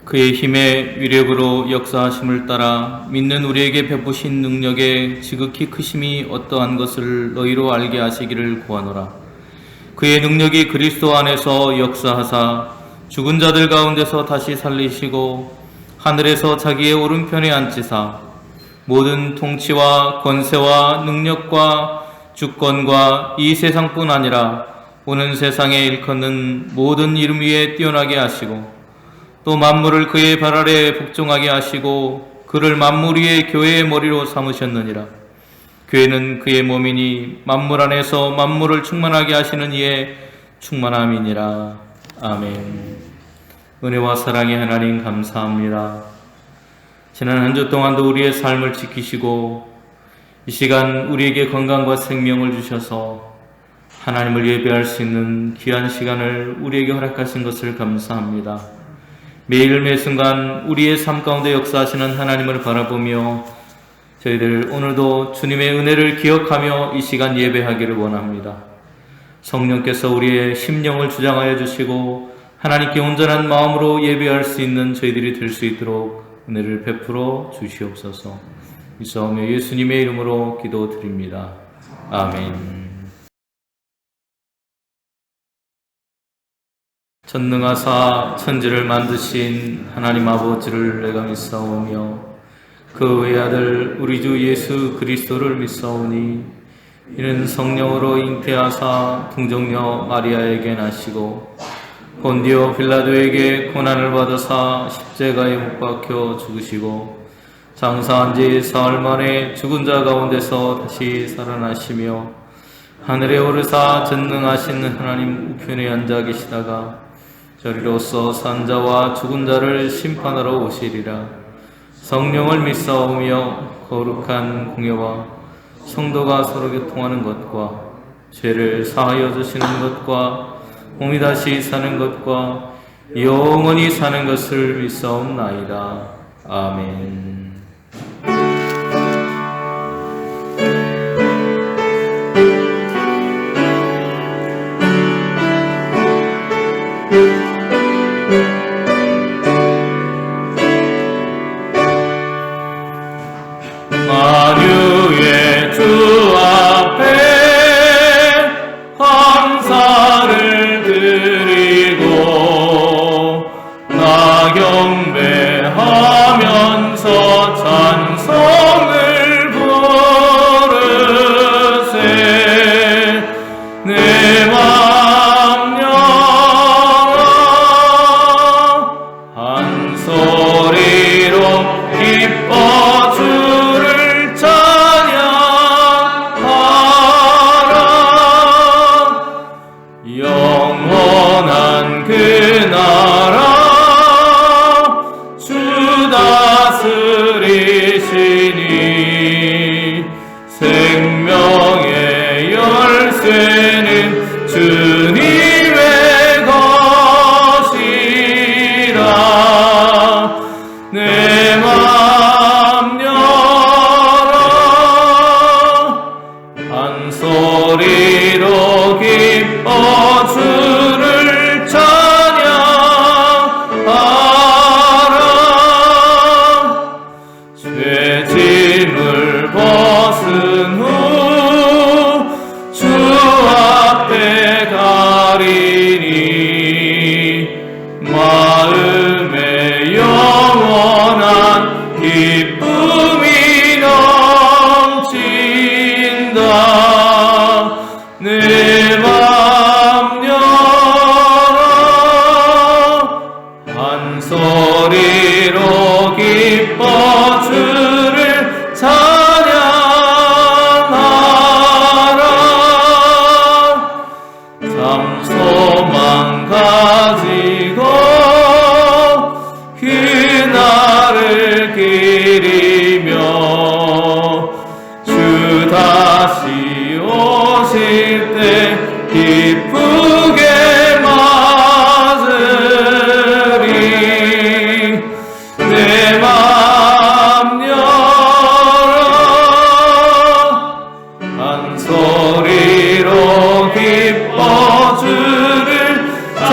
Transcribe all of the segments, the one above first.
그의 힘의 위력으로 역사하심을 따라 믿는 우리에게 베푸신 능력의 지극히 크심이 어떠한 것을 너희로 알게 하시기를 구하노라. 그의 능력이 그리스도 안에서 역사하사 죽은 자들 가운데서 다시 살리시고 하늘에서 자기의 오른편에 앉히사 모든 통치와 권세와 능력과 주권과 이 세상뿐 아니라 오는 세상에 일컫는 모든 이름 위에 뛰어나게 하시고 또 만물을 그의 발 아래 복종하게 하시고 그를 만물 위의 교회의 머리로 삼으셨느니라. 교회는 그의 몸이니 만물 안에서 만물을 충만하게 하시는 이의 충만함이니라. 아멘. 은혜와 사랑의 하나님 감사합니다. 지난 한 주 동안도 우리의 삶을 지키시고 이 시간 우리에게 건강과 생명을 주셔서 하나님을 예배할 수 있는 귀한 시간을 우리에게 허락하신 것을 감사합니다. 매일 매순간 우리의 삶 가운데 역사하시는 하나님을 바라보며 저희들 오늘도 주님의 은혜를 기억하며 이 시간 예배하기를 원합니다. 성령께서 우리의 심령을 주장하여 주시고 하나님께 온전한 마음으로 예배할 수 있는 저희들이 될 수 있도록 은혜를 베풀어 주시옵소서. 이사오며 예수님의 이름으로 기도드립니다. 아멘. 전능하사 천지를 만드신 하나님 아버지를 내가 믿사오며 그 외아들 우리 주 예수 그리스도를 믿사오니 이는 성령으로 잉태하사 동정녀 마리아에게 나시고 본디오 빌라도에게 고난을 받으사 십자가에 못 박혀 죽으시고 장사한 지 사흘 만에 죽은 자 가운데서 다시 살아나시며 하늘에 오르사 전능하신 하나님 우편에 앉아 계시다가 저리로서 산자와 죽은 자를 심판하러 오시리라. 성령을 믿사오며 거룩한 공예와 성도가 서로 교통하는 것과 죄를 사하여 주시는 것과 몸이 다시 사는 것과 영원히 사는 것을 믿사옵나이다. 아멘. 만유의 주 앞에 감사를 드리고 나 경배하면서 찬송을 부르세. 내 맘 열어 한 소리로 기뻐 주를 찬양하라. 영원한 그 나라 주 다스리시니 생명의 열쇠는 주님의 것이라. 내 맘 열어 한 소리로 기뻐 주를 찬양하라. 죄짐을 벗은 후 주 앞에 가리니 마음에 영원한 기쁨이 넘친다. 내 맘 열어 한 소리로 기뻐 주를 찬양하라. 참 소망 가지고 그날을 기리며 주 다시 오실 때 기쁘게 맞으리. 내 맘 열어 한 소리로 기뻐 주를 찬양하라.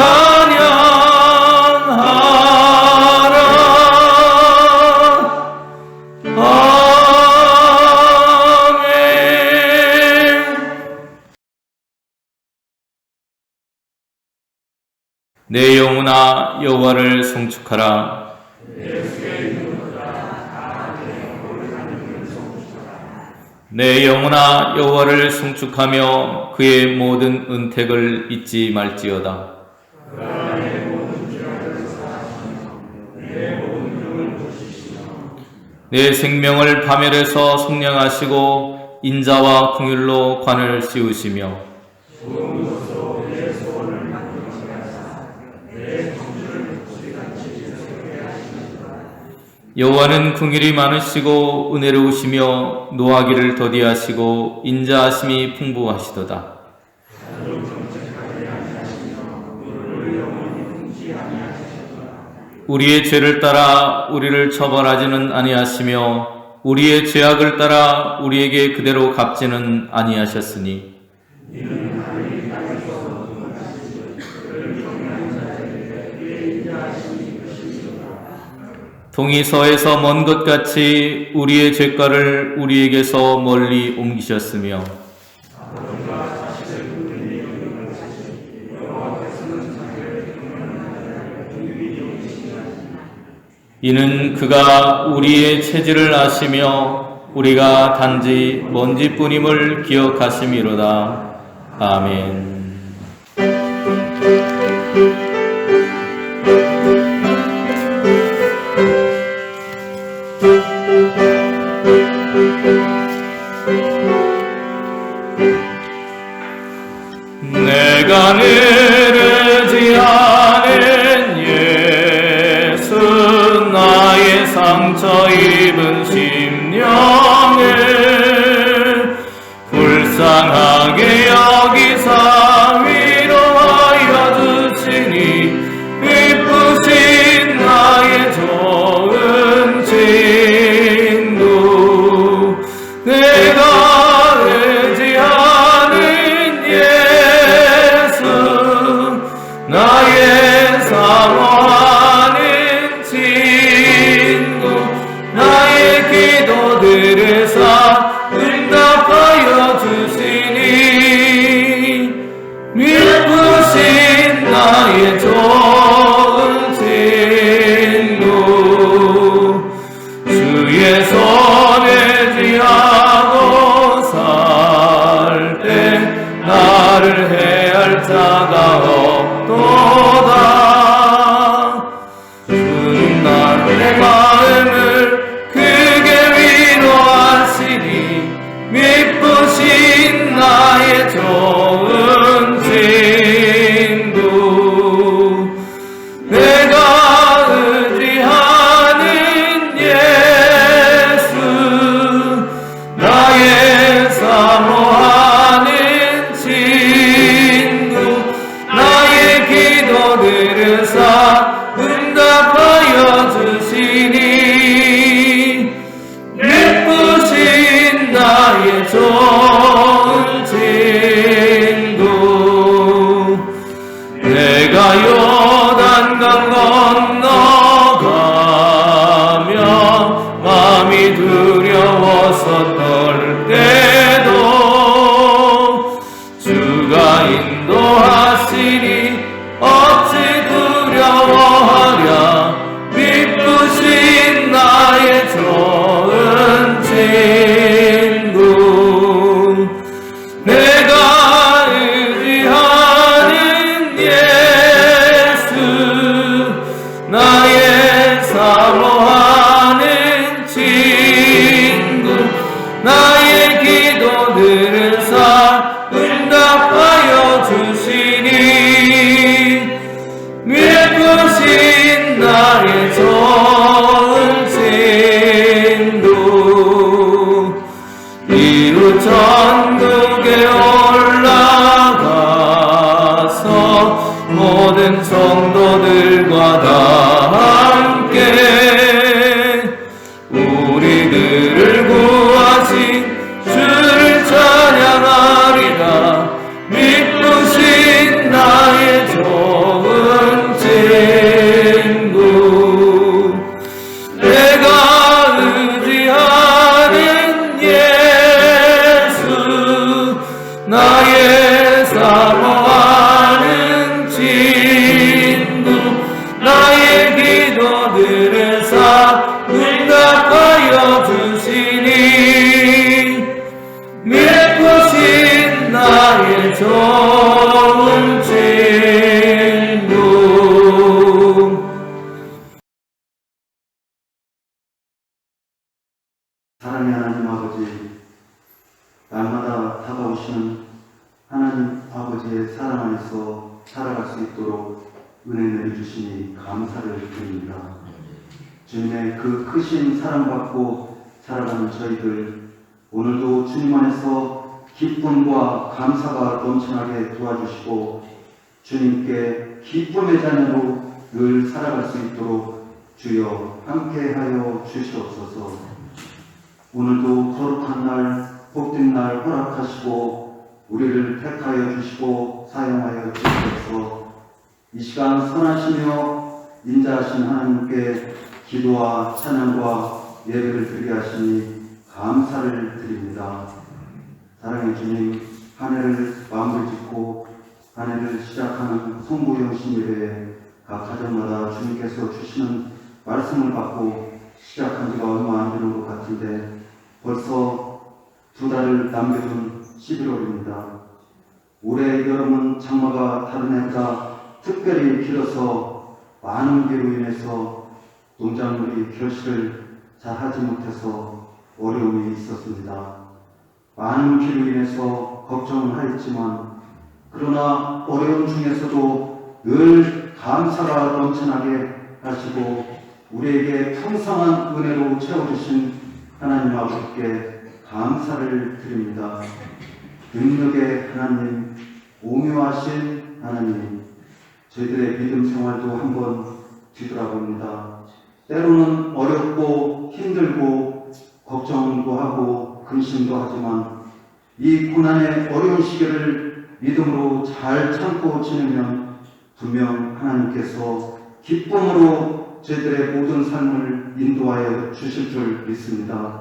내 영혼아 여호와를 송축하라. 내 영혼아 여호와를 송축하며 그의 모든 은택을 잊지 말지어다. 내 생명을 파멸해서 속량하시고 인자와 긍휼로 관을 씌우시며 여호와는 긍휼이 많으시고 은혜로우시며 노하기를 더디하시고 인자하심이 풍부하시도다. 우리의 죄를 따라 우리를 처벌하지는 아니하시며 우리의 죄악을 따라 우리에게 그대로 갚지는 아니하셨으니 동이 서에서 먼 것 같이 우리의 죄가를 우리에게서 멀리 옮기셨으며 이는 그가 우리의 체질을 아시며 우리가 단지 먼지뿐임을 기억하심이로다. 아멘. 내가 내르지 않은 예수 나의 상처 입은 심령을 불쌍하게 여기사 위로하여 주시니 기쁘신 나의 좋은 친구 내가 의지하는 예수 나의 사모하는 친구 나의 기도들에서 응답하여 주시니 미쁘신 나의 좋은 친구 주의 손에 지하고 살 때 나를 해할 자가 없도다. 주는 나의 마음을 크게 위로하시고 사랑의 하나님 아버지, 날마다 다가오시는 하나님 아버지의 사랑 안에서 살아갈 수 있도록 은혜 내려주시니 감사를 드립니다. 주님의 그 크신 사랑받고 살아가는 저희들, 오늘도 주님 안에서 기쁨과 감사가 넘쳐나게 도와주시고 주님께 기쁨의 자녀로 늘 살아갈 수 있도록 주여 함께하여 주시옵소서. 오늘도 거룩한 날, 복된 날 허락하시고 우리를 택하여 주시고 사용하여 주시옵소서. 이 시간 선하시며 인자하신 하나님께 기도와 찬양과 예배를 드리게 하시니 감사를 드립니다. 사랑의 주님, 한 해를 마무리 짓고 한 해를 시작하는 송구영신 예배에 각 가정마다 주님께서 주시는 말씀을 받고 시작한 지가 얼마 안 되는 것 같은데 벌써 2달을 남겨둔 11월입니다. 올해 여름은 장마가 다른 해보다 특별히 길어서 많은 비로 인해서 농작물이 결실을 잘 하지 못해서 어려움이 있었습니다. 많은 비로 인해서 걱정은 하였지만 그러나 어려움 중에서도 늘 감사가 넘쳐나게 하시고 우리에게 풍성한 은혜로 채워주신 하나님 아버지께 감사를 드립니다. 능력의 하나님, 오묘하신 하나님, 저희들의 믿음 생활도 한번 뒤돌아봅니다. 때로는 어렵고 힘들고 걱정도 하고 근심도 하지만 이 고난의 어려운 시기를 믿음으로 잘 참고 지내면 분명 하나님께서 기쁨으로 저희들의 모든 삶을 인도하여 주실 줄 믿습니다.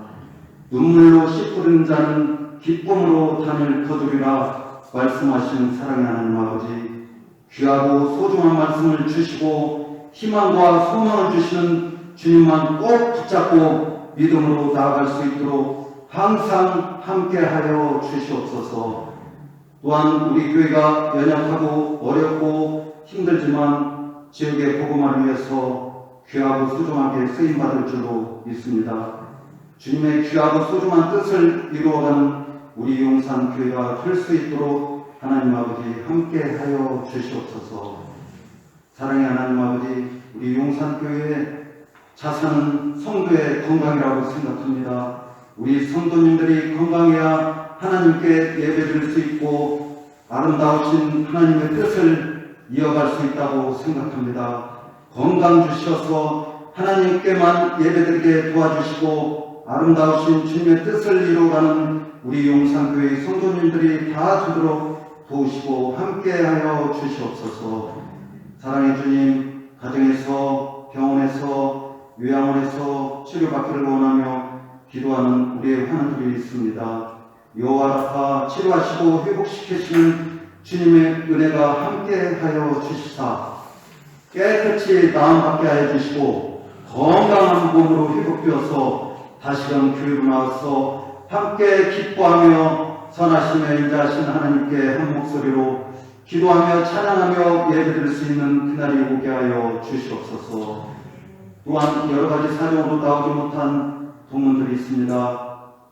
눈물로 씨 뿌린 자는 기쁨으로 단을 거두리라 말씀하신 사랑의 하나님 아버지, 귀하고 소중한 말씀을 주시고 희망과 소망을 주시는 주님만 꼭 붙잡고 믿음으로 나아갈 수 있도록 항상 함께하여 주시옵소서. 또한 우리 교회가 연약하고 어렵고 힘들지만 지역의 복음화를 위해서 귀하고 소중하게 쓰임받을 줄로 믿습니다. 주님의 귀하고 소중한 뜻을 이루어가는 우리 용산교회가 될 수 있도록 하나님 아버지 함께하여 주시옵소서. 사랑의 하나님 아버지, 우리 용산교회의 자산은 성도의 건강이라고 생각합니다. 우리 성도님들이 건강해야 하나님께 예배드릴 수 있고 아름다우신 하나님의 뜻을 이어갈 수 있다고 생각합니다. 건강 주셔서 하나님께만 예배드리게 도와주시고 아름다우신 주님의 뜻을 이루어가는 우리 용산교회의 성도님들이 다 되도록 도우시고 함께하여 주시옵소서. 사랑의 주님, 가정에서 병원에서 요양원에서 치료받기를 원하며 기도하는 우리의 환우들이 있습니다. 여호와 치료하시고 회복시키시는 주님의 은혜가 함께하여 주시사 깨끗이 나음받게 하여 주시고 건강한 몸으로 회복되어서 다시금 교회로 나와서 함께 기뻐하며 선하시며 인자하신 하나님께 한 목소리로 기도하며 찬양하며 예배드릴 수 있는 그날이 오게 하여 주시옵소서. 또한 여러 가지 사정으로 나오지 못한 동문들이 있습니다.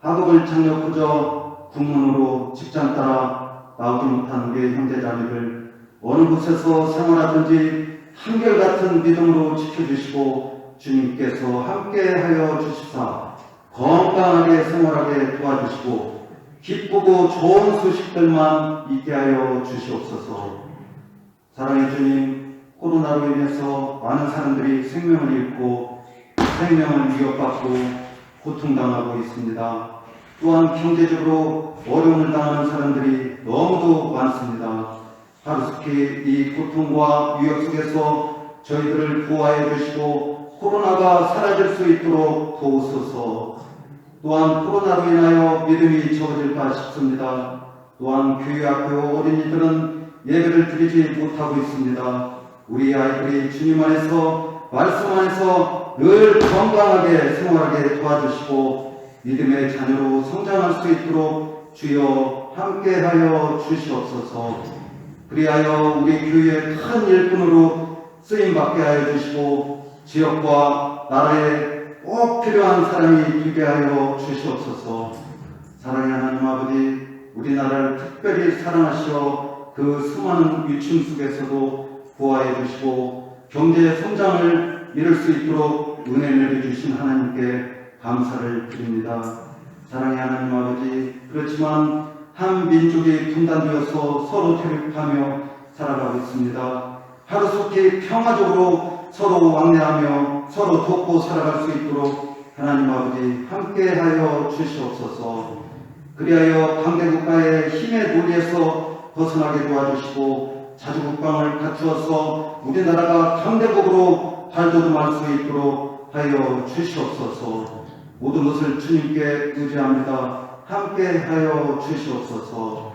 학업을 장려꾸저 국문으로 직장 따라 나오지 못한 우리의 형제자매들 어느 곳에서 생활하든지 한결같은 믿음으로 지켜주시고 주님께서 함께하여 주시사 건강하게 생활하게 도와주시고 기쁘고 좋은 소식들만 있게 하여 주시옵소서. 사랑의 주님, 코로나로 인해서 많은 사람들이 생명을 잃고 생명을 위협받고 고통당하고 있습니다. 또한 경제적으로 어려움을 당하는 사람들이 너무도 많습니다. 하루속히 이 고통과 위협 속에서 저희들을 보호하여 주시고 코로나가 사라질 수 있도록 도우소서. 또한 코로나로 인하여 믿음이 적어질까 싶습니다. 또한 교회 학교 어린이들은 예배를 드리지 못하고 있습니다. 우리 아이들이 주님 안에서 말씀 안에서 늘 건강하게 생활하게 도와주시고 믿음의 자녀로 성장할 수 있도록 주여 함께하여 주시옵소서. 그리하여 우리 교회의 큰 일꾼으로 쓰임받게 하여 주시고 지역과 나라에 꼭 필요한 사람이 되게 하여 주시옵소서. 사랑의 하나님 아버지, 우리나라를 특별히 사랑하시어 그 수많은 위축 속에서도 보호해 주시고 경제 성장을 이룰 수 있도록 은혜를 내려주신 하나님께 감사를 드립니다. 사랑의 하나님 아버지, 그렇지만 한 민족이 분단되어서 서로 대립하며 살아가고 있습니다. 하루속히 평화적으로 서로 왕래하며 서로 돕고 살아갈 수 있도록 하나님 아버지 함께하여 주시옵소서. 그리하여 강대국가의 힘의 논리에서 벗어나게 도와주시고 자주국방을 갖추어서 우리나라가 강대국으로 발돋움할 수 있도록 하여 주시옵소서. 모든 것을 주님께 의지합니다. 함께하여 주시옵소서.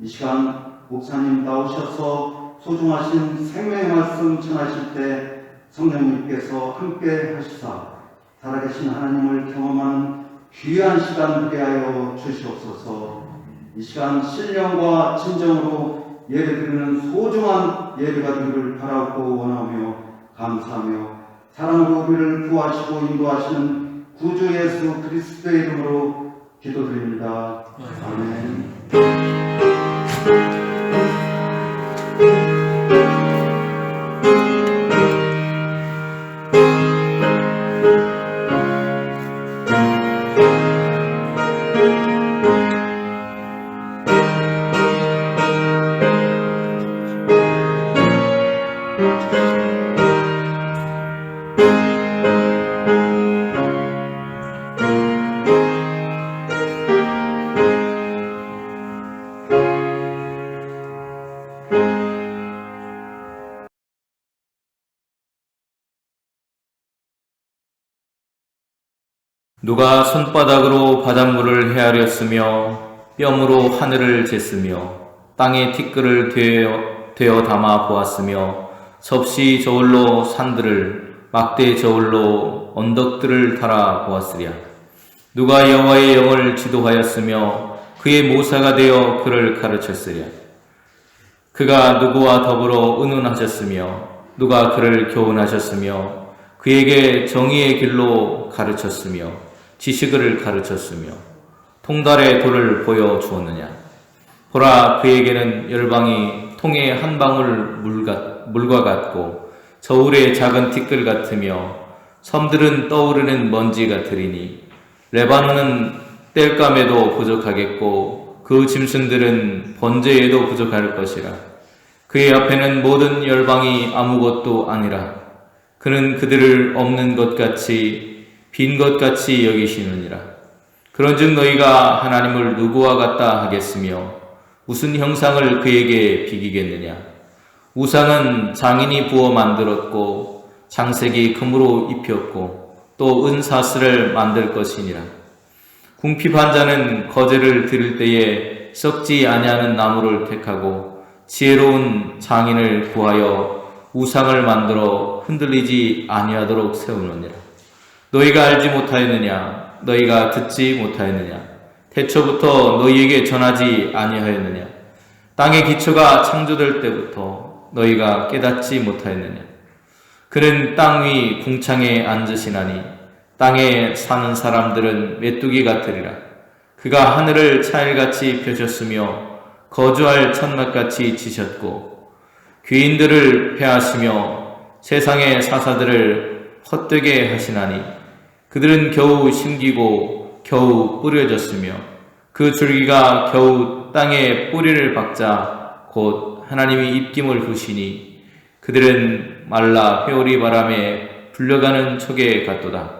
이 시간 목사님 나오셔서 소중하신 생명의 말씀 전하실 때 성령님께서 함께 하시사 살아계신 하나님을 경험하는 귀한 시간 되게 하여 주시옵소서. 이 시간 신령과 진정으로 예배드리는 소중한 예배가 되기를 바라고 원하며 감사하며 사랑으로 우리를 구하시고 인도하시는 구주 예수 그리스도의 이름으로 기도드립니다. 아멘. 누가 손바닥으로 바닷물을 헤아렸으며 뼘으로 하늘을 쟀으며 땅에 티끌을 되어 담아 보았으며 섭씨 저울로 산들을 막대 저울로 언덕들을 달아 보았으랴. 누가 여호와의 영을 지도하였으며 그의 모사가 되어 그를 가르쳤으랴. 그가 누구와 더불어 의논하셨으며 누가 그를 교훈하셨으며 그에게 정의의 길로 가르쳤으며 지식을 가르쳤으며 통달의 도를 보여주었느냐. 보라, 그에게는 열방이 통의 한 방울 물과 같고 저울의 작은 티끌 같으며 섬들은 떠오르는 먼지 같으리니 레바논은 땔감에도 부족하겠고 그 짐승들은 번제에도 부족할 것이라. 그의 앞에는 모든 열방이 아무것도 아니라 그는 그들을 없는 것 같이 빈 것 같이 여기시느니라. 그런즉 너희가 하나님을 누구와 같다 하겠으며 무슨 형상을 그에게 비기겠느냐. 우상은 장인이 부어 만들었고 장색이 금으로 입혔고 또 은사슬을 만들 것이니라. 궁핍한 자는 거제를 드릴 때에 썩지 아니하는 나무를 택하고 지혜로운 장인을 구하여 우상을 만들어 흔들리지 아니하도록 세우느니라. 너희가 알지 못하였느냐? 너희가 듣지 못하였느냐? 태초부터 너희에게 전하지 아니하였느냐? 땅의 기초가 창조될 때부터 너희가 깨닫지 못하였느냐? 그는 땅 위 궁창에 앉으시나니 땅에 사는 사람들은 메뚜기 같으리라. 그가 하늘을 차일같이 펴셨으며 거주할 천막같이 지셨고 귀인들을 패하시며 세상의 사사들을 헛되게 하시나니 그들은 겨우 심기고 겨우 뿌려졌으며 그 줄기가 겨우 땅에 뿌리를 박자 곧 하나님이 입김을 부시니 그들은 말라 회오리 바람에 불려가는 촉에 같도다.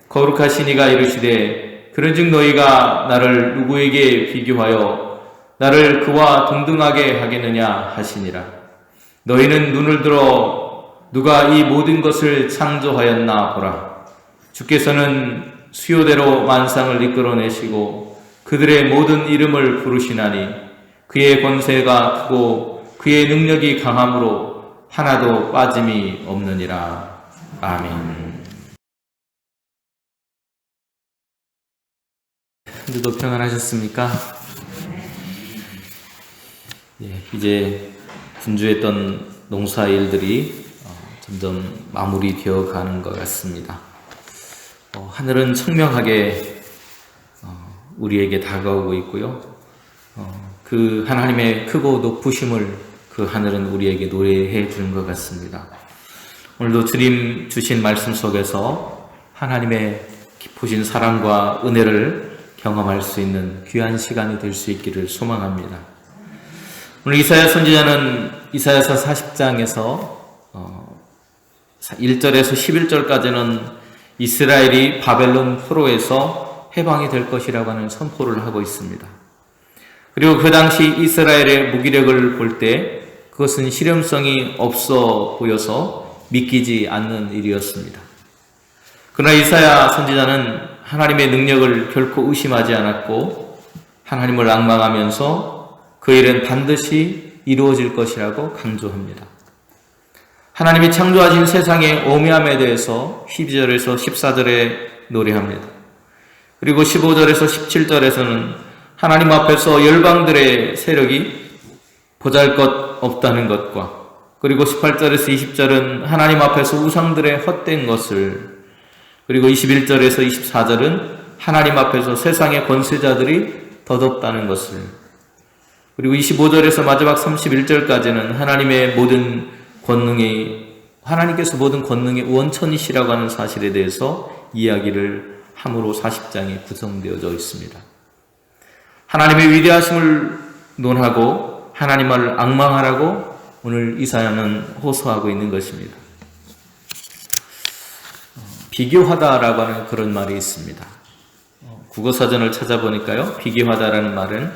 거룩하신 이가 이르시되 그런즉 너희가 나를 누구에게 비교하여 나를 그와 동등하게 하겠느냐 하시니라. 너희는 눈을 들어 누가 이 모든 것을 창조하였나 보라. 주께서는 수요대로 만상을 이끌어내시고 그들의 모든 이름을 부르시나니 그의 권세가 크고 그의 능력이 강함으로 하나도 빠짐이 없느니라. 아멘. 오늘도 평안하셨습니까? 이제 분주했던 농사 일들이 점점 마무리되어 가는 것 같습니다. 하늘은 청명하게 우리에게 다가오고 있고요. 그 하나님의 크고 높으심을 그 하늘은 우리에게 노래해 주는 것 같습니다. 오늘도 주님 주신 말씀 속에서 하나님의 깊으신 사랑과 은혜를 경험할 수 있는 귀한 시간이 될 수 있기를 소망합니다. 오늘 이사야 선지자는 이사야서 40장에서 1절에서 11절까지는 이스라엘이 바벨론 포로에서 해방이 될 것이라고 하는 선포를 하고 있습니다. 그리고 그 당시 이스라엘의 무기력을 볼 때 그것은 실현성이 없어 보여서 믿기지 않는 일이었습니다. 그러나 이사야 선지자는 하나님의 능력을 결코 의심하지 않았고 하나님을 앙망하면서 그 일은 반드시 이루어질 것이라고 강조합니다. 하나님이 창조하신 세상의 오묘함에 대해서 12절에서 14절에 노래합니다. 그리고 15절에서 17절에서는 하나님 앞에서 열방들의 세력이 보잘것 없다는 것과 그리고 18절에서 20절은 하나님 앞에서 우상들의 헛된 것을 그리고 21절에서 24절은 하나님 앞에서 세상의 권세자들이 덧없다는 것을 그리고 25절에서 마지막 31절까지는 하나님께서 모든 권능의 원천이시라고 하는 사실에 대해서 이야기를 함으로 40장이 구성되어져 있습니다. 하나님의 위대하심을 논하고 하나님을 앙망하라고 오늘 이사야는 호소하고 있는 것입니다. 비교하다라고 하는 그런 말이 있습니다. 국어사전을 찾아보니까요, 비교하다라는 말은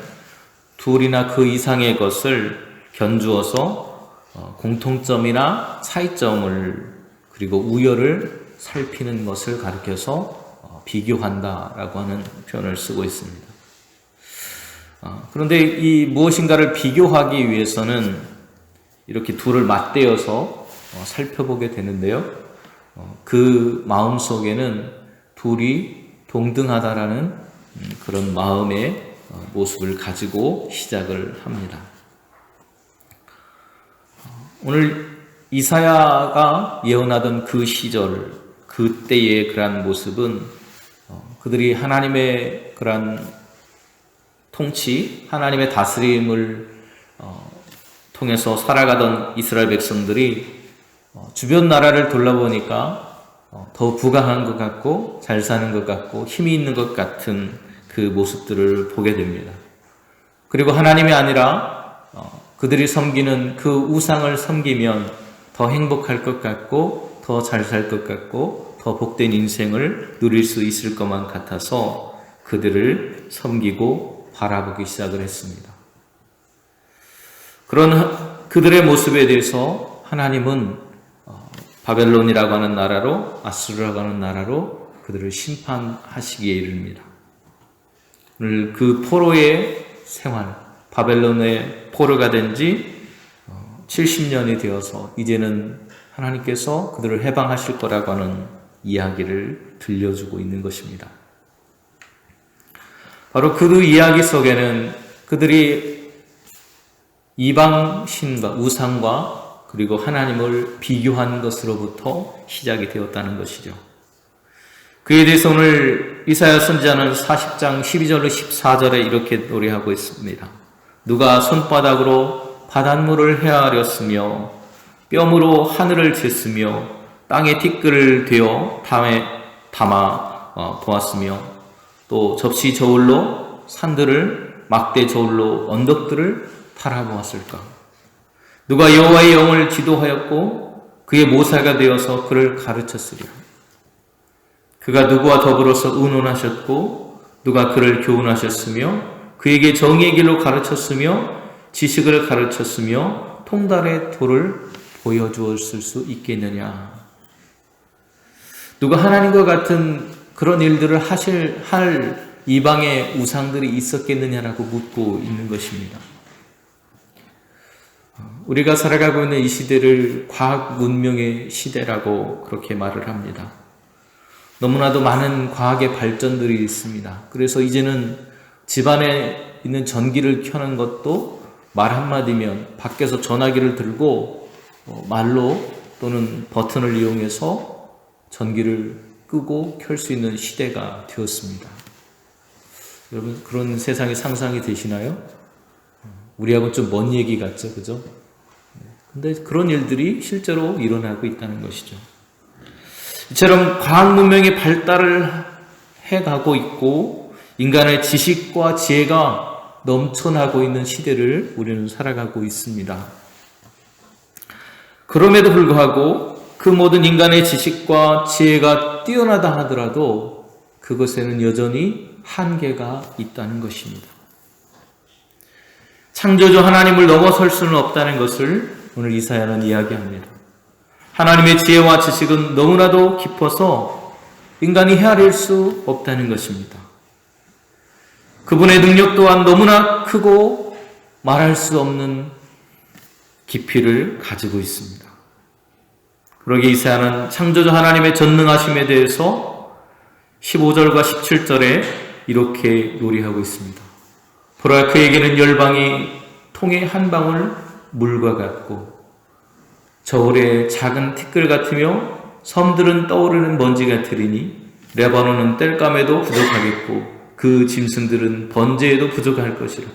둘이나 그 이상의 것을 견주어서 공통점이나 차이점을 그리고 우열을 살피는 것을 가리켜서 비교한다라고 하는 표현을 쓰고 있습니다. 그런데 이 무엇인가를 비교하기 위해서는 이렇게 둘을 맞대어서 살펴보게 되는데요. 그 마음 속에는 둘이 동등하다라는 그런 마음의 모습을 가지고 시작을 합니다. 오늘 이사야가 예언하던 그 시절, 그때의 그러한 모습은 그들이 하나님의 그러한 통치, 하나님의 다스림을 통해서 살아가던 이스라엘 백성들이 주변 나라를 둘러보니까 더 부강한 것 같고 잘 사는 것 같고 힘이 있는 것 같은 그 모습들을 보게 됩니다. 그리고 하나님이 아니라 그들이 섬기는 그 우상을 섬기면 더 행복할 것 같고 더 잘 살 것 같고 더 복된 인생을 누릴 수 있을 것만 같아서 그들을 섬기고 바라보기 시작을 했습니다. 그런 그들의 모습에 대해서 하나님은 바벨론이라고 하는 나라로 아수르라고 하는 나라로 그들을 심판하시기에 이릅니다. 오늘 그 포로의 생활, 바벨론의 포로가 된 지 70년이 되어서 이제는 하나님께서 그들을 해방하실 거라고 하는 이야기를 들려주고 있는 것입니다. 바로 그 이야기 속에는 그들이 이방 신과 우상과 그리고 하나님을 비교한 것으로부터 시작이 되었다는 것이죠. 그에 대해서 오늘 이사야 선지자는 40장 12절로 14절에 이렇게 노래하고 있습니다. 누가 손바닥으로 바닷물을 헤아렸으며 뼘으로 하늘을 쟀으며 땅에 티끌을 되어 담아 보았으며 또 접시 저울로 산들을 막대 저울로 언덕들을 바라보았을까? 누가 여호와의 영을 지도하였고 그의 모사가 되어서 그를 가르쳤으리라. 그가 누구와 더불어서 의논하셨고 누가 그를 교훈하셨으며 그에게 정의의 길로 가르쳤으며 지식을 가르쳤으며 통달의 도를 보여주었을 수 있겠느냐? 누가 하나님과 같은 그런 일들을 할 이방의 우상들이 있었겠느냐라고 묻고 있는 것입니다. 우리가 살아가고 있는 이 시대를 과학 문명의 시대라고 그렇게 말을 합니다. 너무나도 많은 과학의 발전들이 있습니다. 그래서 이제는 집안에 있는 전기를 켜는 것도 말 한마디면 밖에서 전화기를 들고 말로 또는 버튼을 이용해서 전기를 끄고 켤 수 있는 시대가 되었습니다. 여러분, 그런 세상이 상상이 되시나요? 우리하고는 좀 먼 얘기 같죠, 그죠? 근데 그런 일들이 실제로 일어나고 있다는 것이죠. 이처럼 과학 문명이 발달을 해가고 있고 인간의 지식과 지혜가 넘쳐나고 있는 시대를 우리는 살아가고 있습니다. 그럼에도 불구하고 그 모든 인간의 지식과 지혜가 뛰어나다 하더라도 그것에는 여전히 한계가 있다는 것입니다. 창조주 하나님을 넘어설 수는 없다는 것을 오늘 이사야는 이야기합니다. 하나님의 지혜와 지식은 너무나도 깊어서 인간이 헤아릴 수 없다는 것입니다. 그분의 능력 또한 너무나 크고 말할 수 없는 깊이를 가지고 있습니다. 그러기에 이사야는 창조주 하나님의 전능하심에 대해서 15절과 17절에 이렇게 노래하고 있습니다. 보라, 그에게는 열방이 통의 한 방울 물과 같고 저울의 작은 티끌 같으며 섬들은 떠오르는 먼지 같으리니 레바논은 땔감에도 부족하겠고 그 짐승들은 번제에도 부족할 것이라.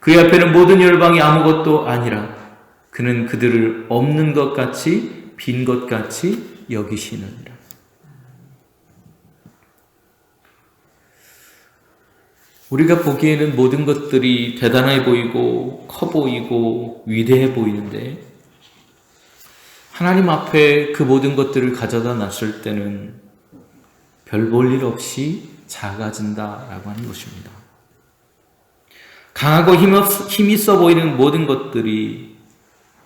그의 앞에는 모든 열방이 아무것도 아니라 그는 그들을 없는 것 같이 빈 것 같이 여기시느니라. 우리가 보기에는 모든 것들이 대단해 보이고 커 보이고 위대해 보이는데 하나님 앞에 그 모든 것들을 가져다 놨을 때는 별 볼 일 없이 작아진다라고 하는 것입니다. 강하고 힘있어 보이는 모든 것들이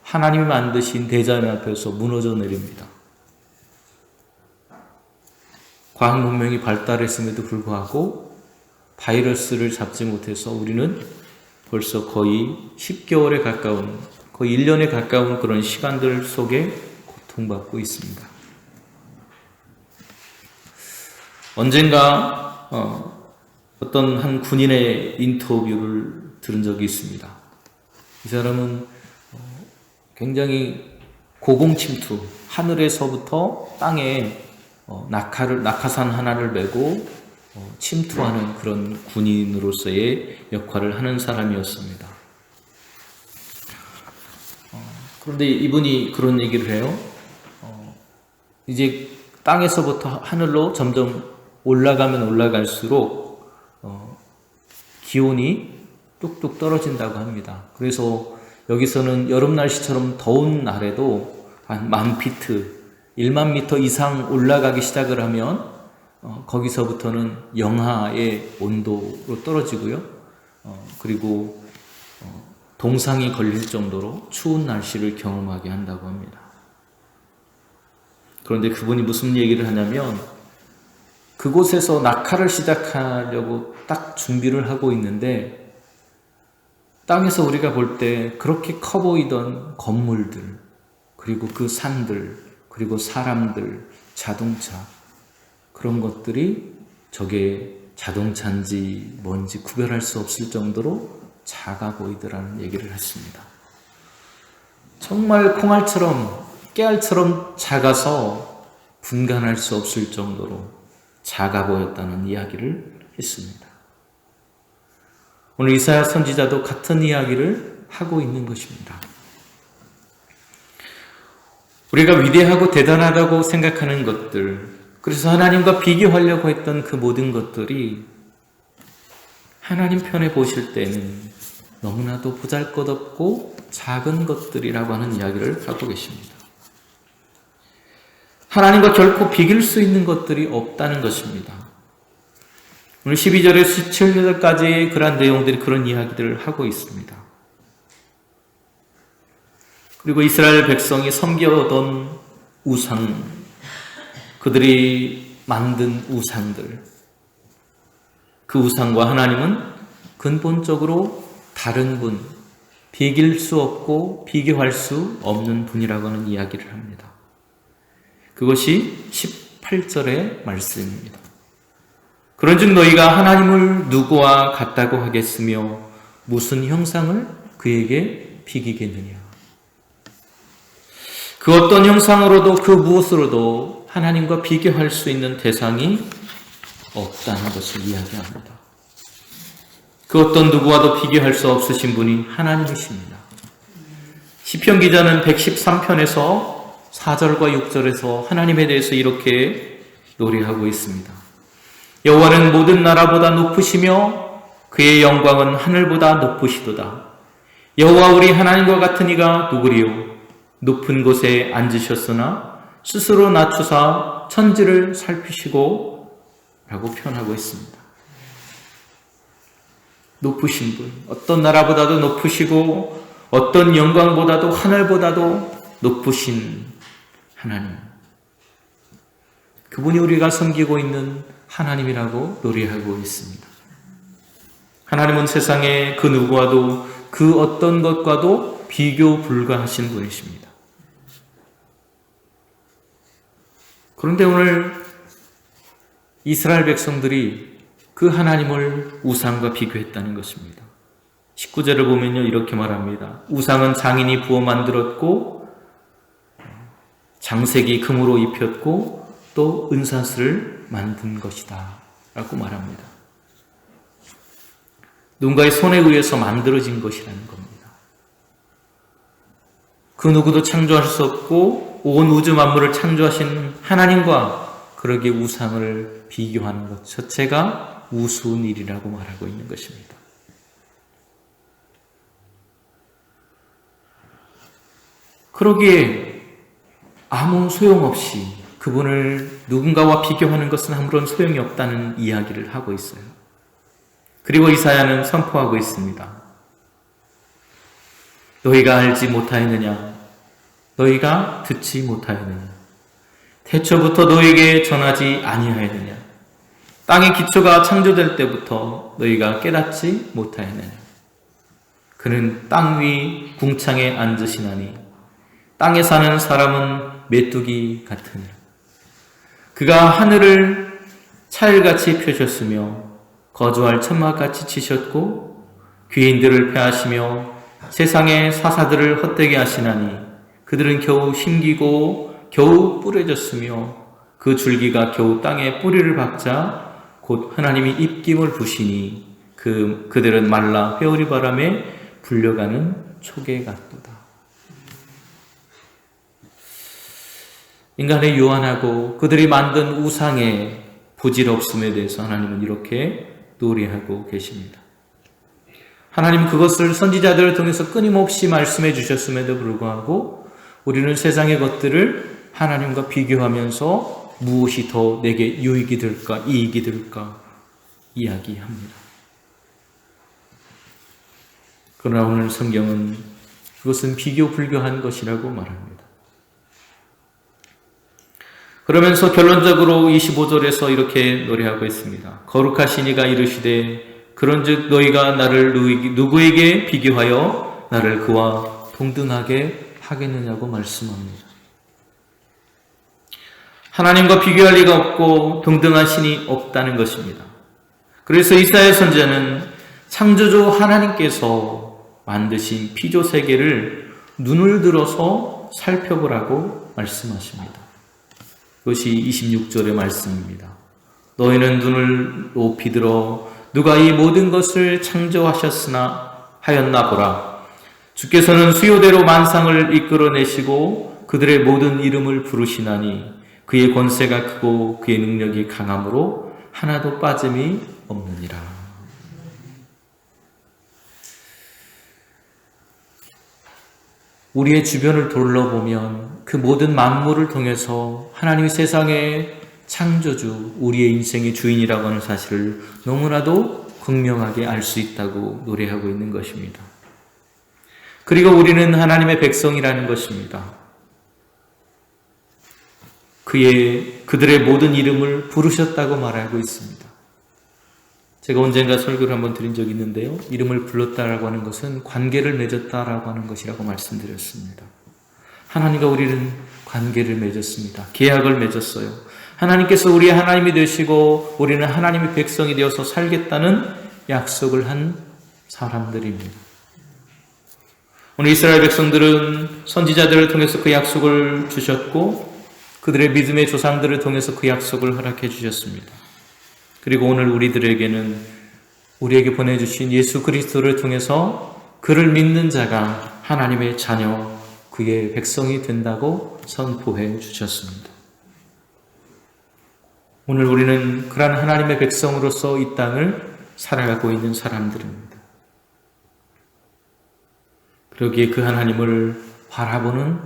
하나님이 만드신 대자연 앞에서 무너져 내립니다. 과학 문명이 발달했음에도 불구하고 바이러스를 잡지 못해서 우리는 벌써 거의 10개월에 가까운, 거의 1년에 가까운 그런 시간들 속에 고통받고 있습니다. 언젠가 어떤 한 군인의 인터뷰를 들은 적이 있습니다. 이 사람은 굉장히 고공침투, 하늘에서부터 땅에 낙하산 하나를 메고 침투하는 그런 군인으로서의 역할을 하는 사람이었습니다. 그런데 이분이 그런 얘기를 해요. 이제 땅에서부터 하늘로 점점 올라가면 올라갈수록 기온이 뚝뚝 떨어진다고 합니다. 그래서 여기서는 여름 날씨처럼 더운 날에도 한 10,000피트, 1만 미터 이상 올라가기 시작을 하면 거기서부터는 영하의 온도로 떨어지고요. 그리고 동상이 걸릴 정도로 추운 날씨를 경험하게 한다고 합니다. 그런데 그분이 무슨 얘기를 하냐면 그곳에서 낙하를 시작하려고 딱 준비를 하고 있는데 땅에서 우리가 볼 때 그렇게 커 보이던 건물들, 그리고 그 산들, 그리고 사람들, 자동차, 그런 것들이 저게 자동차인지 뭔지 구별할 수 없을 정도로 작아 보이더라는 얘기를 했습니다. 정말 콩알처럼, 깨알처럼 작아서 분간할 수 없을 정도로 작아 보였다는 이야기를 했습니다. 오늘 이사야 선지자도 같은 이야기를 하고 있는 것입니다. 우리가 위대하고 대단하다고 생각하는 것들, 그래서 하나님과 비교하려고 했던 그 모든 것들이 하나님 편에 보실 때는 너무나도 보잘것없고 작은 것들이라고 하는 이야기를 하고 계십니다. 하나님과 결코 비길 수 있는 것들이 없다는 것입니다. 오늘 12절에서 17절까지의 그런 내용들이 그런 이야기들을 하고 있습니다. 그리고 이스라엘 백성이 섬겨오던 우상, 그들이 만든 우상들, 그 우상과 하나님은 근본적으로 다른 분, 비길 수 없고 비교할 수 없는 분이라고 하는 이야기를 합니다. 그것이 18절의 말씀입니다. 그런즉 너희가 하나님을 누구와 같다고 하겠으며 무슨 형상을 그에게 비기겠느냐. 그 어떤 형상으로도 그 무엇으로도 하나님과 비교할 수 있는 대상이 없다는 것을 이야기합니다. 그 어떤 누구와도 비교할 수 없으신 분이 하나님이십니다. 시편 기자는 113편에서 4절과 6절에서 하나님에 대해서 이렇게 노래하고 있습니다. 여호와는 모든 나라보다 높으시며 그의 영광은 하늘보다 높으시도다. 여호와 우리 하나님과 같은 이가 누구리요? 높은 곳에 앉으셨으나 스스로 낮추사 천지를 살피시고 라고 표현하고 있습니다. 높으신 분, 어떤 나라보다도 높으시고 어떤 영광보다도 하늘보다도 높으신 하나님, 그분이 우리가 섬기고 있는 하나님이라고 노래하고 있습니다. 하나님은 세상에 그 누구와도 그 어떤 것과도 비교 불가하신 분이십니다. 그런데 오늘 이스라엘 백성들이 그 하나님을 우상과 비교했다는 것입니다. 19절을 보면요, 이렇게 말합니다. 우상은 장인이 부어 만들었고 장색이 금으로 입혔고 또 은사슬을 만든 것이다 라고 말합니다. 누군가의 손에 의해서 만들어진 것이라는 겁니다. 그 누구도 창조할 수 없고 온 우주 만물을 창조하신 하나님과 그러기에 우상을 비교하는 것 자체가 우스운 일이라고 말하고 있는 것입니다. 그러기에 아무 소용없이 그분을 누군가와 비교하는 것은 아무런 소용이 없다는 이야기를 하고 있어요. 그리고 이사야는 선포하고 있습니다. 너희가 알지 못하였느냐? 너희가 듣지 못하였느냐? 태초부터 너희에게 전하지 아니하였느냐? 땅의 기초가 창조될 때부터 너희가 깨닫지 못하였느냐? 그는 땅 위 궁창에 앉으시나니 땅에 사는 사람은 메뚜기 같으니 그가 하늘을 차일같이 펴셨으며 거주할 천막같이 치셨고 귀인들을 패하시며 세상의 사사들을 헛되게 하시나니 그들은 겨우 심기고 겨우 뿌려졌으며 그 줄기가 겨우 땅에 뿌리를 박자 곧 하나님이 입김을 부시니 그들은 말라 회오리 바람에 불려가는 초계 같도다. 인간의 유한하고 그들이 만든 우상의 부질없음에 대해서 하나님은 이렇게 노래하고 계십니다. 하나님 그것을 선지자들을 통해서 끊임없이 말씀해 주셨음에도 불구하고 우리는 세상의 것들을 하나님과 비교하면서 무엇이 더 내게 유익이 될까, 이익이 될까 이야기합니다. 그러나 오늘 성경은 그것은 비교 불교한 것이라고 말합니다. 그러면서 결론적으로 25절에서 이렇게 노래하고 있습니다. 거룩하신 이가 이르시되 그런즉 너희가 나를 누구에게 비교하여 나를 그와 동등하게 하겠느냐고 말씀합니다. 하나님과 비교할 리가 없고 동등한 신이 없다는 것입니다. 그래서 이사야 선지자는 창조주 하나님께서 만드신 피조 세계를 눈을 들어서 살펴보라고 말씀하십니다. 그것이 26절의 말씀입니다. 너희는 눈을 높이 들어 누가 이 모든 것을 창조하셨나 보라. 주께서는 수요대로 만상을 이끌어내시고 그들의 모든 이름을 부르시나니 그의 권세가 크고 그의 능력이 강함으로 하나도 빠짐이 없느니라. 우리의 주변을 둘러보면 그 모든 만물을 통해서 하나님이 세상의 창조주, 우리의 인생의 주인이라고 하는 사실을 너무나도 극명하게 알 수 있다고 노래하고 있는 것입니다. 그리고 우리는 하나님의 백성이라는 것입니다. 그들의 모든 이름을 부르셨다고 말하고 있습니다. 제가 언젠가 설교를 한번 드린 적이 있는데요. 이름을 불렀다라고 하는 것은 관계를 맺었다라고 하는 것이라고 말씀드렸습니다. 하나님과 우리는 관계를 맺었습니다. 계약을 맺었어요. 하나님께서 우리의 하나님이 되시고 우리는 하나님의 백성이 되어서 살겠다는 약속을 한 사람들입니다. 오늘 이스라엘 백성들은 선지자들을 통해서 그 약속을 주셨고 그들의 믿음의 조상들을 통해서 그 약속을 허락해 주셨습니다. 그리고 오늘 우리에게 보내주신 예수 그리스도를 통해서 그를 믿는 자가 하나님의 자녀, 그의 백성이 된다고 선포해 주셨습니다. 오늘 우리는 그러한 하나님의 백성으로서 이 땅을 살아가고 있는 사람들입니다. 그러기에 그 하나님을 바라보는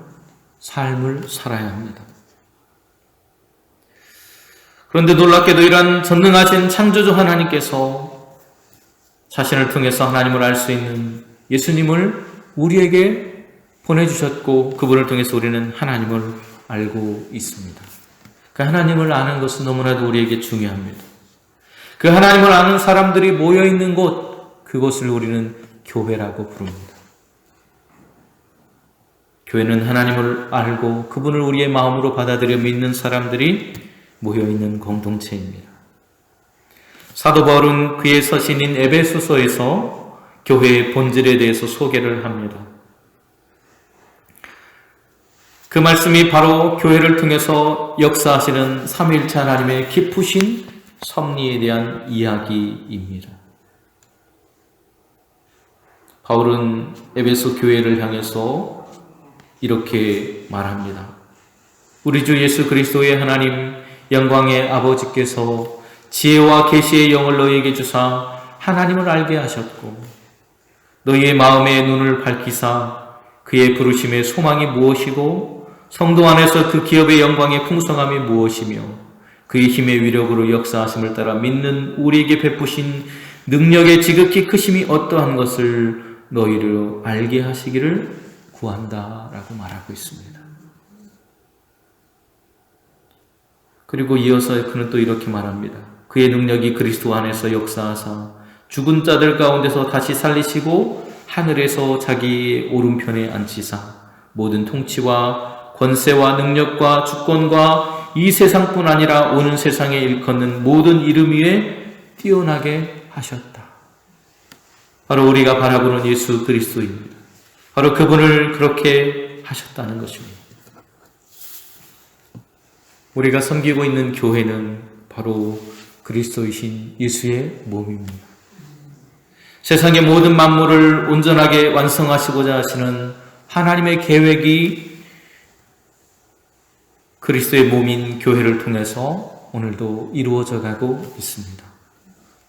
삶을 살아야 합니다. 그런데 놀랍게도 이러한 전능하신 창조주 하나님께서 자신을 통해서 하나님을 알 수 있는 예수님을 우리에게 보내주셨고 그분을 통해서 우리는 하나님을 알고 있습니다. 그 하나님을 아는 것은 너무나도 우리에게 중요합니다. 그 하나님을 아는 사람들이 모여있는 곳, 그것을 우리는 교회라고 부릅니다. 교회는 하나님을 알고 그분을 우리의 마음으로 받아들여 믿는 사람들이 모여있는 공동체입니다. 사도 바울은 그의 서신인 에베소서에서 교회의 본질에 대해서 소개를 합니다. 그 말씀이 바로 교회를 통해서 역사하시는 삼위일체 하나님의 깊으신 섭리에 대한 이야기입니다. 바울은 에베소 교회를 향해서 이렇게 말합니다. 우리 주 예수 그리스도의 하나님 영광의 아버지께서 지혜와 계시의 영을 너희에게 주사 하나님을 알게 하셨고 너희의 마음의 눈을 밝히사 그의 부르심의 소망이 무엇이고 성도 안에서 그 기업의 영광의 풍성함이 무엇이며 그의 힘의 위력으로 역사하심을 따라 믿는 우리에게 베푸신 능력의 지극히 크심이 어떠한 것을 너희로 알게 하시기를 구한다라고 말하고 있습니다. 그리고 이어서 그는 또 이렇게 말합니다. 그의 능력이 그리스도 안에서 역사하사 죽은 자들 가운데서 다시 살리시고 하늘에서 자기 오른편에 앉히사 모든 통치와 권세와 능력과 주권과 이 세상뿐 아니라 오는 세상에 일컫는 모든 이름 위에 뛰어나게 하셨다. 바로 우리가 바라보는 예수 그리스도입니다. 바로 그분을 그렇게 하셨다는 것입니다. 우리가 섬기고 있는 교회는 바로 그리스도이신 예수의 몸입니다. 세상의 모든 만물을 온전하게 완성하시고자 하시는 하나님의 계획이 그리스도의 몸인 교회를 통해서 오늘도 이루어져 가고 있습니다.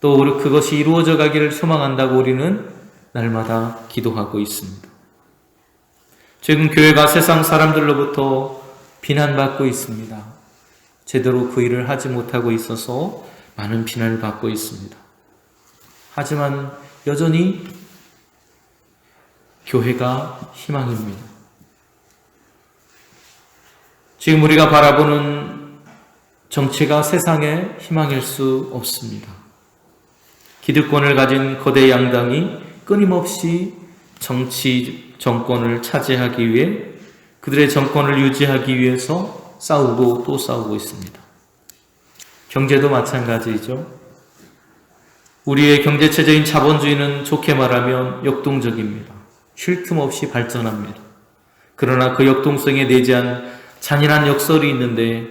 또 그것이 이루어져 가기를 소망한다고 우리는 날마다 기도하고 있습니다. 지금 교회가 세상 사람들로부터 비난받고 있습니다. 제대로 그 일을 하지 못하고 있어서 많은 비난을 받고 있습니다. 하지만 여전히 교회가 희망입니다. 지금 우리가 바라보는 정치가 세상의 희망일 수 없습니다. 기득권을 가진 거대 양당이 끊임없이 정치 정권을 차지하기 위해 그들의 정권을 유지하기 위해서 싸우고 또 싸우고 있습니다. 경제도 마찬가지죠. 우리의 경제체제인 자본주의는 좋게 말하면 역동적입니다. 쉴 틈 없이 발전합니다. 그러나 그 역동성에 내재한 잔인한 역설이 있는데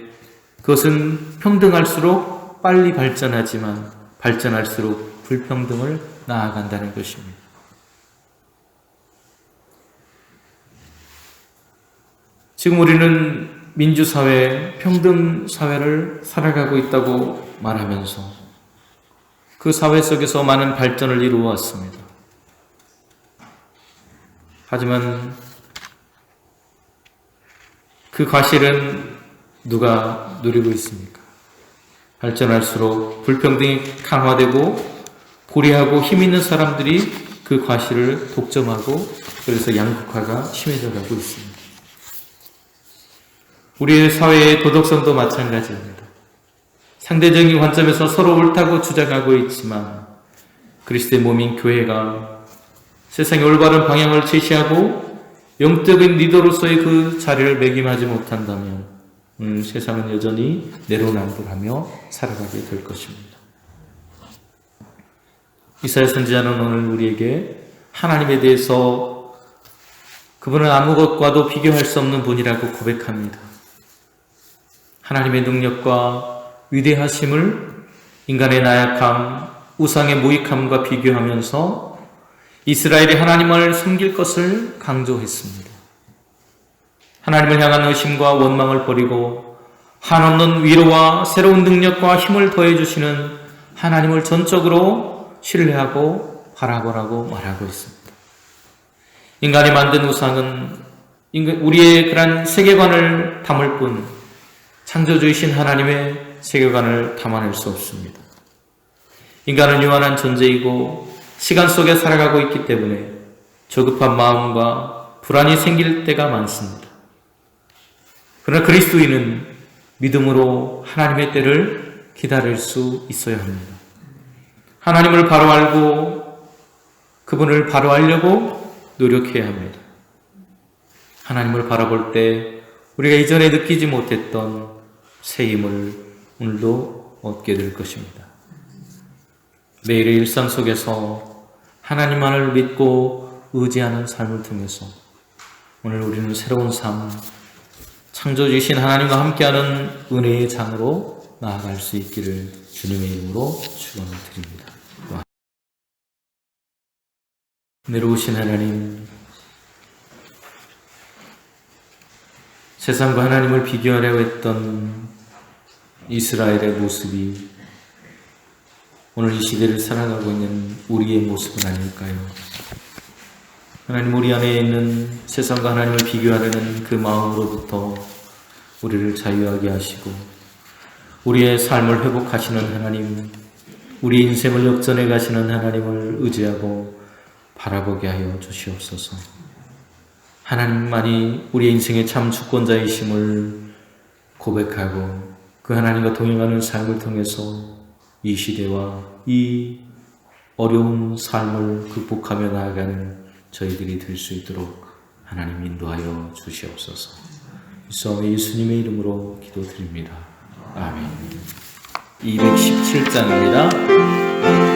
그것은 평등할수록 빨리 발전하지만 발전할수록 불평등을 낳아간다는 것입니다. 지금 우리는 민주사회, 평등사회를 살아가고 있다고 말하면서 그 사회 속에서 많은 발전을 이루어왔습니다. 하지만 그 과실은 누가 누리고 있습니까? 발전할수록 불평등이 강화되고 고리하고 힘 있는 사람들이 그 과실을 독점하고 그래서 양극화가 심해져 가고 있습니다. 우리의 사회의 도덕성도 마찬가지입니다. 상대적인 관점에서 서로 옳다고 주장하고 있지만 그리스도의 몸인 교회가 세상의 올바른 방향을 제시하고 영적인 리더로서의 그 자리를 매김하지 못한다면 세상은 여전히 내로남불하며 살아가게 될 것입니다. 이사야 선지자는 오늘 우리에게 하나님에 대해서 그분은 아무것과도 비교할 수 없는 분이라고 고백합니다. 하나님의 능력과 위대하심을 인간의 나약함, 우상의 무익함과 비교하면서 이스라엘이 하나님을 섬길 것을 강조했습니다. 하나님을 향한 의심과 원망을 버리고 한없는 위로와 새로운 능력과 힘을 더해주시는 하나님을 전적으로 신뢰하고 바라보라고 말하고 있습니다. 인간이 만든 우상은 우리의 그런 세계관을 담을 뿐 창조주이신 하나님의 세계관을 담아낼 수 없습니다. 인간은 유한한 존재이고 시간 속에 살아가고 있기 때문에 조급한 마음과 불안이 생길 때가 많습니다. 그러나 그리스도인은 믿음으로 하나님의 때를 기다릴 수 있어야 합니다. 하나님을 바로 알고 그분을 바로 알려고 노력해야 합니다. 하나님을 바라볼 때 우리가 이전에 느끼지 못했던 새 힘을 오늘도 얻게 될 것입니다. 매일의 일상 속에서 하나님만을 믿고 의지하는 삶을 통해서 오늘 우리는 새로운 삶, 창조주신 하나님과 함께하는 은혜의 장으로 나아갈 수 있기를 주님의 이름으로 축원을 드립니다. 내려오신 하나님, 세상과 하나님을 비교하려고 했던 이스라엘의 모습이 오늘 이 시대를 살아가고 있는 우리의 모습은 아닐까요? 하나님, 우리 안에 있는 세상과 하나님을 비교하려는 그 마음으로부터 우리를 자유하게 하시고 우리의 삶을 회복하시는 하나님, 우리 인생을 역전해 가시는 하나님을 의지하고 바라보게 하여 주시옵소서. 하나님만이 우리의 인생의 참 주권자이심을 고백하고 그 하나님과 동행하는 삶을 통해서 이 시대와 이 어려운 삶을 극복하며 나아가는 저희들이 될 수 있도록 하나님 인도하여 주시옵소서. 이 예수님의 이름으로 기도드립니다. 아멘. 217장입니다.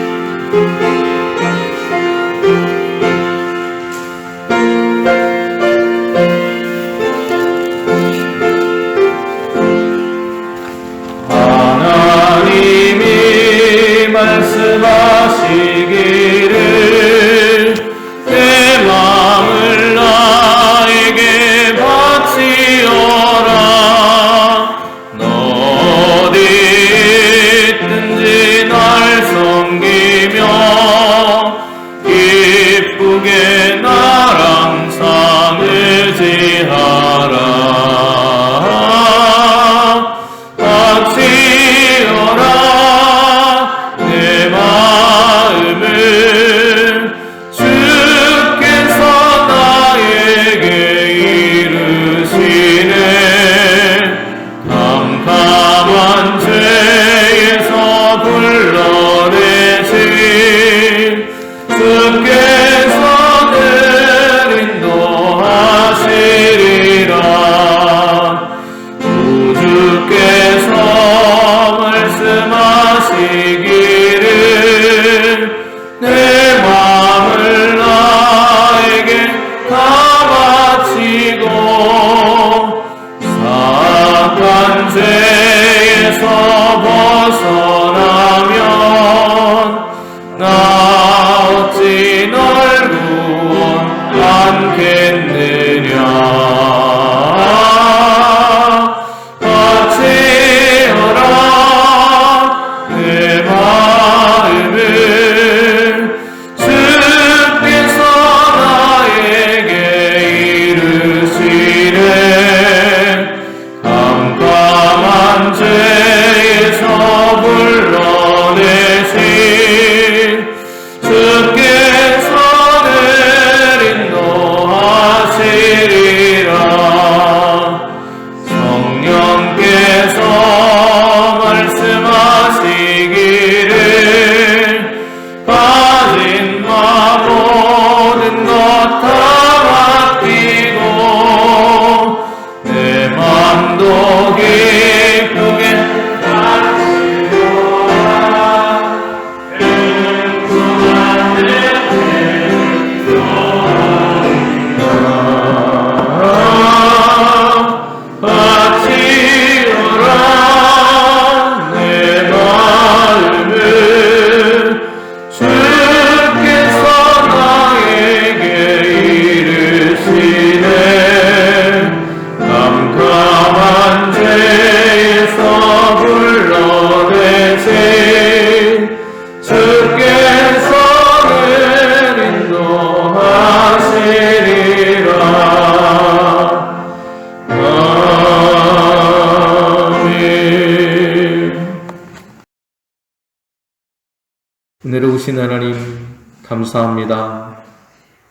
하나님이 말씀하시기를 내 마음을 나에게 바치어라. 너 어디 있든지 날 섬기며 기쁘게 나랑 상을 지하라. 바치어라 내 마음을 은혜로우신 하나님 감사합니다.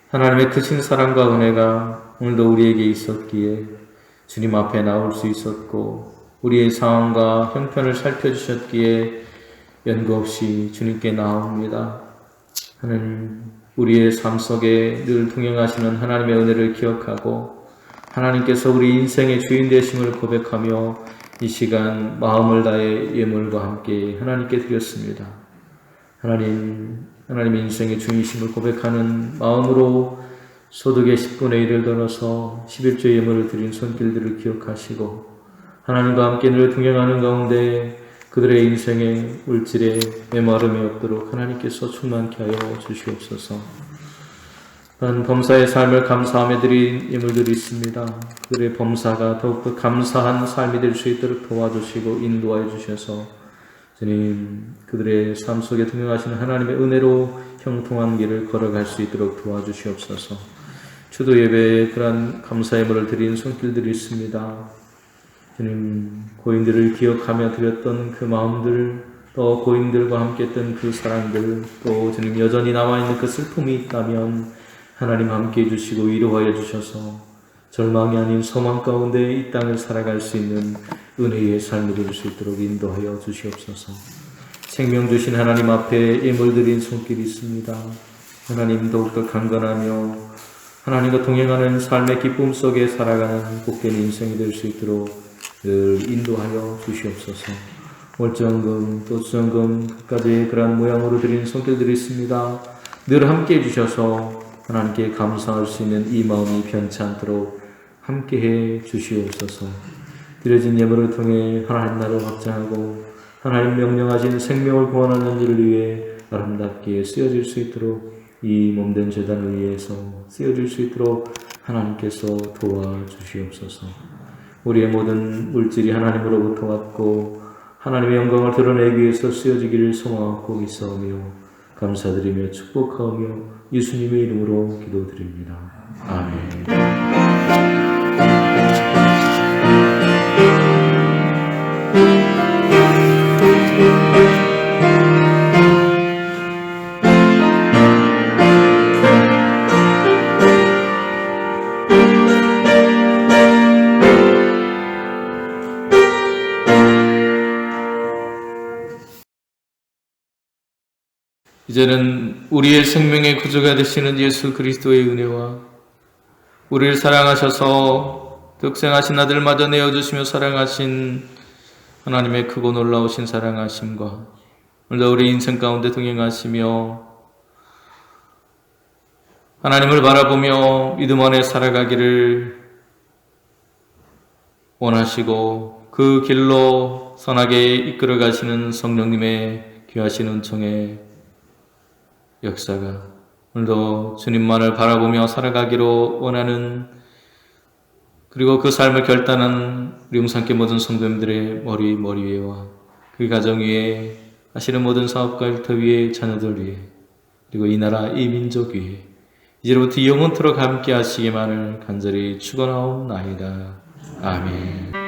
하나님의 크신 사랑과 은혜가 오늘도 우리에게 있었기에 주님 앞에 나올 수 있었고 우리의 상황과 형편을 살펴주셨기에 연구 없이 주님께 나옵니다. 하나님, 우리의 삶 속에 늘 동행하시는 하나님의 은혜를 기억하고 하나님께서 우리 인생의 주인 되심을 고백하며 이 시간 마음을 다해 예물과 함께 하나님께 드렸습니다. 하나님 인생의 주인심을 고백하는 마음으로 소득의 10분의 1을 덜어서 11조 예물을 드린 손길들을 기억하시고 하나님과 함께 늘 동행하는 가운데 그들의 인생의 물질에 메마름이 없도록 하나님께서 충만케 하여 주시옵소서. 한 범사의 삶을 감사하며 드린 예물들이 있습니다. 그들의 범사가 더욱더 감사한 삶이 될 수 있도록 도와주시고 인도하여 주셔서 주님, 그들의 삶 속에 동행하시는 하나님의 은혜로 형통한 길을 걸어갈 수 있도록 도와주시옵소서. 추도 예배에 그러한 감사 예물을 드린 손길들이 있습니다. 주님, 고인들을 기억하며 드렸던 그 마음들, 또 고인들과 함께 했던 그 사랑들, 또 주님 여전히 남아있는 그 슬픔이 있다면 하나님 함께 해주시고 위로하여 주셔서 절망이 아닌 소망 가운데 이 땅을 살아갈 수 있는 은혜의 삶이 될 수 있도록 인도하여 주시옵소서. 생명 주신 하나님 앞에 예물 드린 손길이 있습니다. 하나님 더욱더 강건하며 하나님과 동행하는 삶의 기쁨 속에 살아가는 복된 인생이 될 수 있도록 늘 인도하여 주시옵소서. 월정금, 도수정금, 끝까지 그러한 모양으로 드린 손길들이 있습니다. 늘 함께 해주셔서 하나님께 감사할 수 있는 이 마음이 변치 않도록 함께해 주시옵소서. 드려진 예물을 통해 하나님 나라를 확장하고 하나님 명령하신 생명을 구원하는 일을 위해 아름답게 쓰여질 수 있도록 이 몸된 제단을 위해서 쓰여질 수 있도록 하나님께서 도와주시옵소서. 우리의 모든 물질이 하나님으로부터 왔고 하나님의 영광을 드러내기 위해서 쓰여지기를 소망하고 있사오며 감사드리며 축복하며 예수님의 이름으로 기도드립니다. 아멘. 이제는 우리의 생명의 구주가 되시는 예수 그리스도의 은혜와 우리를 사랑하셔서 독생하신 아들마저 내어주시며 사랑하신 하나님의 크고 놀라우신 사랑하심과 오늘도 우리 인생 가운데 동행하시며 하나님을 바라보며 믿음 안에 살아가기를 원하시고 그 길로 선하게 이끌어 가시는 성령님의 귀하신 은총의 역사가 오늘도 주님만을 바라보며 살아가기로 원하는 그리고 그 삶을 결단한 우리 용산교 모든 성도님들의 머리 위에와 그 가정 위에 하시는 모든 사업과 일터 위에 자녀들 위에 그리고 이 나라 이 민족 위에 이제부터 영원토록 함께 하시기만을 간절히 축원하옵나이다. 아멘.